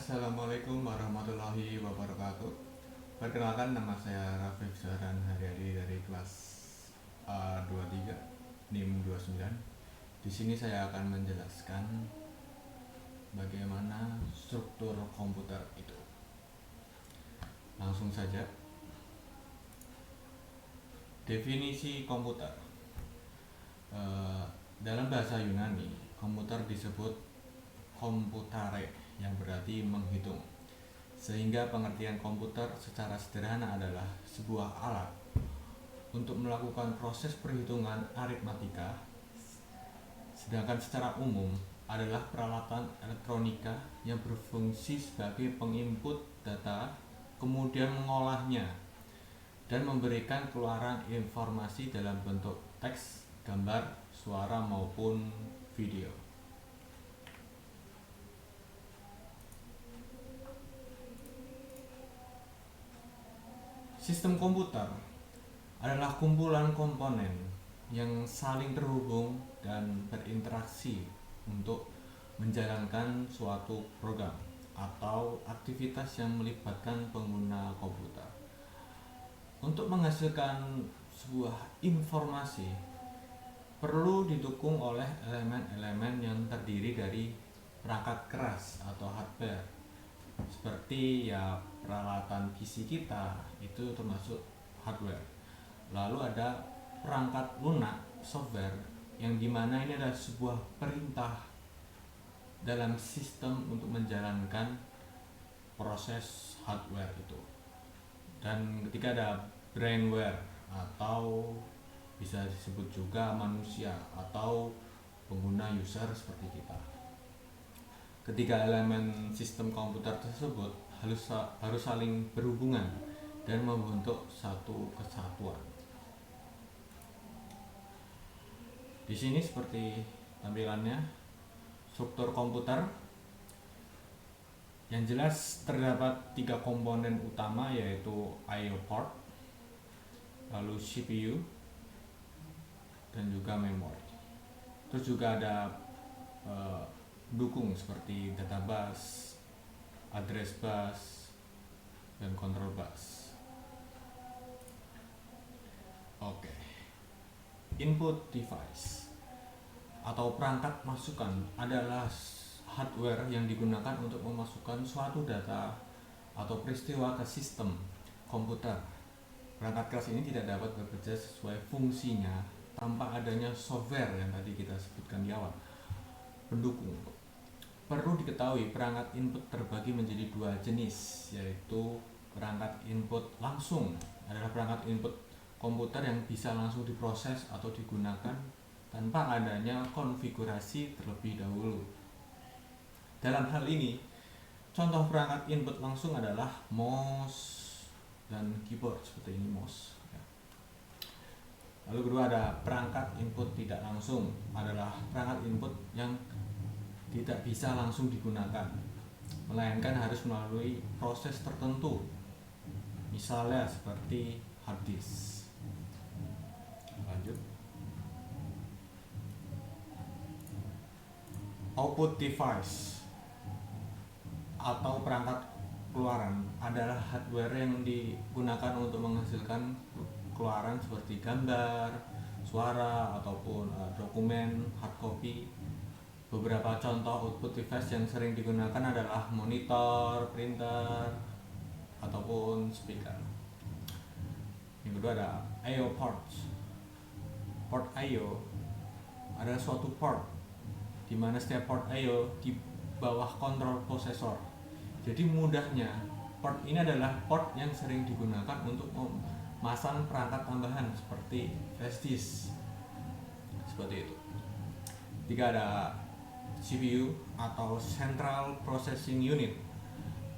Assalamualaikum warahmatullahi wabarakatuh. Perkenalkan, nama saya Rafiq Zahran Haryadi dari kelas A23 NIM 29. Di sini saya akan menjelaskan bagaimana struktur komputer itu. Langsung saja. Definisi komputer. Dalam bahasa Yunani, komputer disebut komputare, yang berarti menghitung. Sehingga pengertian komputer secara sederhana adalah sebuah alat untuk melakukan proses perhitungan aritmatika, sedangkan secara umum adalah peralatan elektronika yang berfungsi sebagai penginput data, kemudian mengolahnya dan memberikan keluaran informasi dalam bentuk teks, gambar, suara maupun video. Sistem komputer adalah kumpulan komponen yang saling terhubung dan berinteraksi untuk menjalankan suatu program atau aktivitas yang melibatkan pengguna komputer. Untuk menghasilkan sebuah informasi perlu didukung oleh elemen-elemen yang terdiri dari perangkat keras atau hardware, seperti peralatan PC kita itu termasuk hardware. Lalu ada perangkat lunak, software, yang dimana ini adalah sebuah perintah dalam sistem untuk menjalankan proses hardware itu. Dan ketika ada brainware atau bisa disebut juga manusia atau pengguna user seperti kita. Ketiga elemen sistem komputer tersebut harus saling berhubungan dan membentuk satu kesatuan. Di sini seperti tampilannya, struktur komputer. Yang jelas terdapat 3 komponen utama, yaitu I/O port, lalu CPU, dan juga memori. Terus juga ada dukung seperti data bus, address bus, dan control bus. Oke. Input device atau perangkat masukan adalah hardware yang digunakan untuk memasukkan suatu data atau peristiwa ke sistem komputer. Perangkat keras ini tidak dapat bekerja sesuai fungsinya tanpa adanya software yang tadi kita sebutkan di awal, pendukung. Perlu diketahui, perangkat input terbagi menjadi 2 jenis, yaitu perangkat input langsung adalah perangkat input komputer yang bisa langsung diproses atau digunakan tanpa adanya konfigurasi terlebih dahulu. Dalam hal ini, contoh perangkat input langsung adalah mouse dan keyboard, seperti ini mouse. Lalu kedua ada perangkat input tidak langsung, adalah perangkat input yang tidak bisa langsung digunakan, melainkan harus melalui proses tertentu, misalnya seperti hard disk. Lanjut. Output device atau perangkat keluaran adalah hardware yang digunakan untuk menghasilkan keluaran seperti gambar, suara, ataupun dokumen hard copy. Beberapa contoh output device yang sering digunakan adalah monitor, printer, ataupun speaker. Yang kedua ada I/O ports. Port I/O adalah suatu port di mana setiap port I/O di bawah kontrol prosesor. Jadi mudahnya, port ini adalah port yang sering digunakan untuk memasang perangkat tambahan seperti flash disk. Seperti itu. Jika ada CPU atau Central Processing Unit,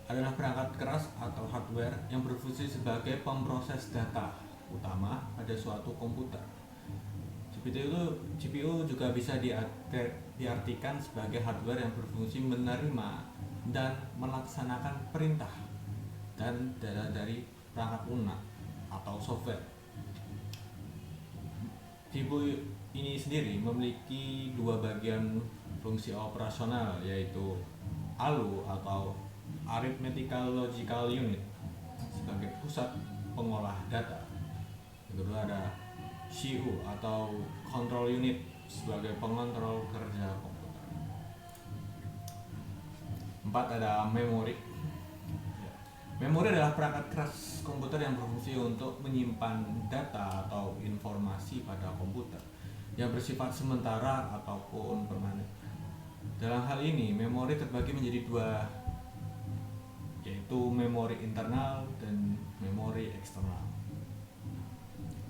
adalah perangkat keras atau hardware yang berfungsi sebagai pemroses data utama pada suatu komputer. CPU juga bisa diartikan sebagai hardware yang berfungsi menerima dan melaksanakan perintah dan data dari perangkat lunak atau software. CPU ini sendiri memiliki 2 bagian fungsi operasional, yaitu ALU atau Arithmetical Logical Unit sebagai pusat pengolah data. Yang kedua ada CU atau Control Unit sebagai pengontrol kerja komputer. 4 ada memori. Memori adalah perangkat keras komputer yang berfungsi untuk menyimpan data atau informasi pada komputer yang bersifat sementara ataupun permanen. Dalam hal ini, memori terbagi menjadi dua, yaitu memori internal dan memori eksternal.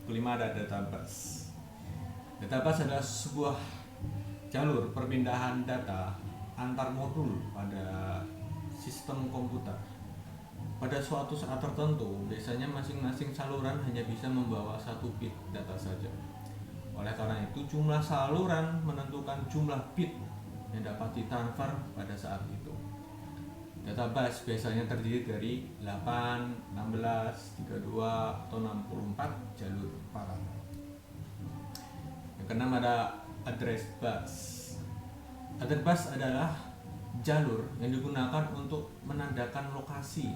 Kelima ada database. Database adalah sebuah jalur perpindahan data antar modul pada sistem komputer. Pada suatu saat tertentu, biasanya masing-masing saluran hanya bisa membawa 1 bit data saja. Oleh karena itu, jumlah saluran menentukan jumlah bit yang dapat ditransfer pada saat itu. Database biasanya terdiri dari 8, 16, 32, atau 64 jalur paralel. Yang keenam ada address bus. Address bus adalah jalur yang digunakan untuk menandakan lokasi,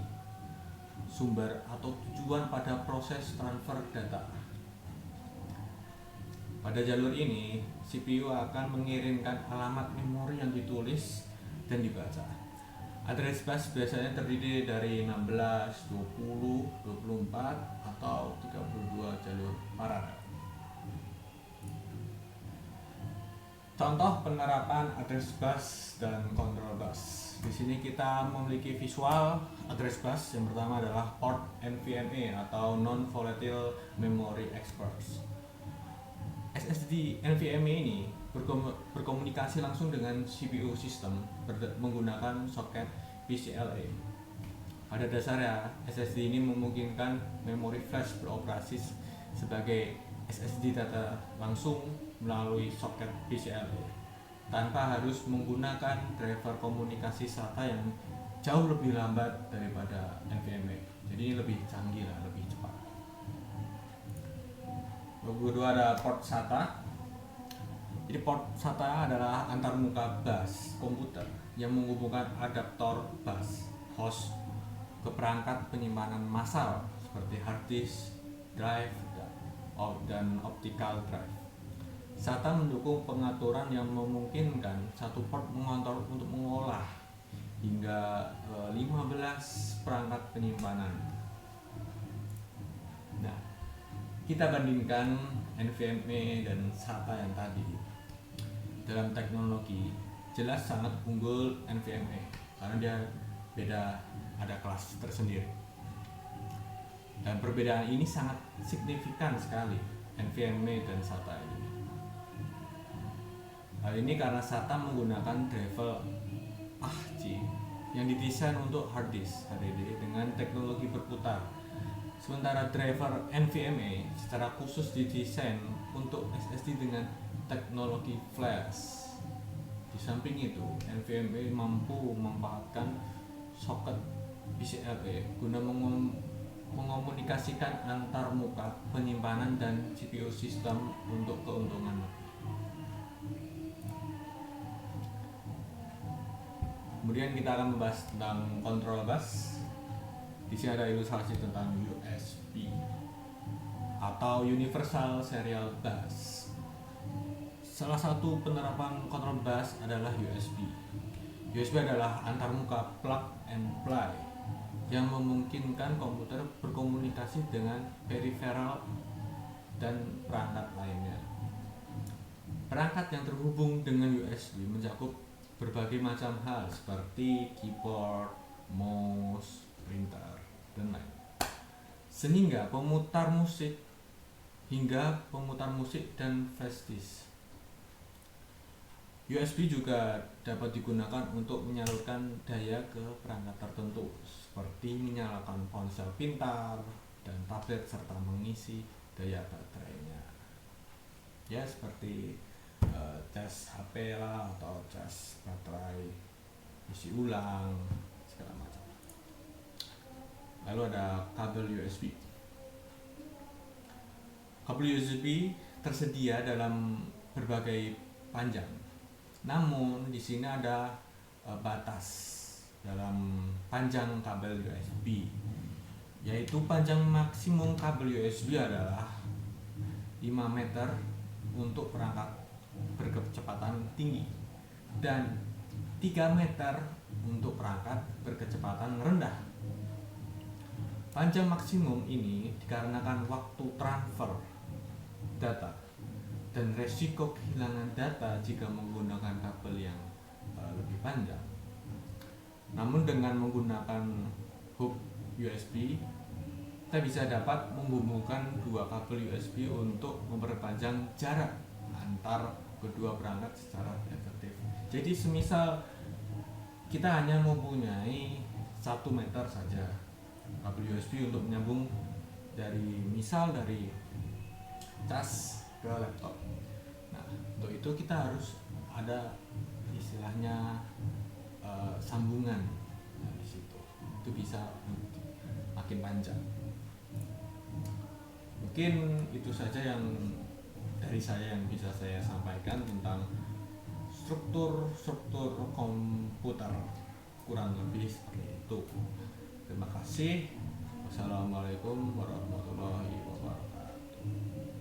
sumber atau tujuan pada proses transfer data. Pada jalur ini, CPU akan mengirimkan alamat memori yang ditulis dan dibaca. Address bus biasanya terdiri dari 16, 20, 24, atau 32 jalur paralel. Contoh penerapan address bus dan control bus. Di sini kita memiliki visual address bus. Yang pertama adalah port NVMe atau Non-Volatile Memory Express. SSD NVMe ini berkomunikasi langsung dengan CPU sistem menggunakan soket PCLA. Pada dasarnya, SSD ini memungkinkan memori flash beroperasi sebagai SSD data langsung melalui soket PCLA tanpa harus menggunakan driver komunikasi SATA yang jauh lebih lambat daripada NVMe. Jadi ini lebih canggih lah, lebih cepat. Kedua ada port SATA. Jadi port SATA adalah antarmuka bus komputer yang menghubungkan adaptor bus host ke perangkat penyimpanan massal seperti hard disk, drive, dan optical drive. SATA mendukung pengaturan yang memungkinkan satu port mengontrol untuk mengolah hingga 15 perangkat penyimpanan. Nah, kita bandingkan NVMe dan SATA yang tadi. Dalam teknologi, jelas sangat unggul NVMe karena dia beda, ada kelas tersendiri. Dan perbedaan ini sangat signifikan sekali NVMe dan SATA ini. Hal ini karena SATA menggunakan driver AHC yang didesain untuk hard disk HDD dengan teknologi berputar. Sementara driver NVMe secara khusus didesain untuk SSD dengan teknologi flash. Di samping itu, NVMe mampu memanfaatkan soket PCLA guna mengomunikasikan antar muka penyimpanan dan CPU sistem untuk keuntungan. Kemudian kita akan membahas tentang control bus. Di sini ada ilustrasi tentang USB atau Universal Serial Bus. Salah satu penerapan control bus adalah USB. USB adalah antarmuka plug and play yang memungkinkan komputer berkomunikasi dengan peripheral dan perangkat lainnya. Perangkat yang terhubung dengan USB mencakup berbagai macam hal seperti keyboard, mouse, printer, dan lain. Sehingga pemutar musik dan flash disk. USB juga dapat digunakan untuk menyalurkan daya ke perangkat tertentu seperti menyalakan ponsel pintar dan tablet serta mengisi daya baterainya. Ya, seperti cas HP lah atau cas baterai isi ulang segala macam. Lalu ada kabel USB. Kabel USB tersedia dalam berbagai panjang. Namun di sini ada batas dalam panjang kabel USB, yaitu panjang maksimum kabel USB adalah 5 meter untuk perangkat berkecepatan tinggi dan 3 meter untuk perangkat berkecepatan rendah. Panjang maksimum ini dikarenakan waktu transfer data dan resiko kehilangan data jika menggunakan kabel yang lebih panjang. Namun dengan menggunakan hub USB, kita bisa dapat menghubungkan dua kabel USB untuk memperpanjang jarak antar kedua perangkat secara efektif. Jadi semisal kita hanya mempunyai 1 meter saja kabel USB untuk menyambung dari cas ke laptop. Nah, untuk itu kita harus ada istilahnya sambungan. Nah, di situ itu bisa makin panjang. Mungkin itu saja yang dari saya yang bisa saya sampaikan tentang struktur komputer, kurang lebih seperti itu. Terima kasih. Wassalamualaikum warahmatullahi wabarakatuh.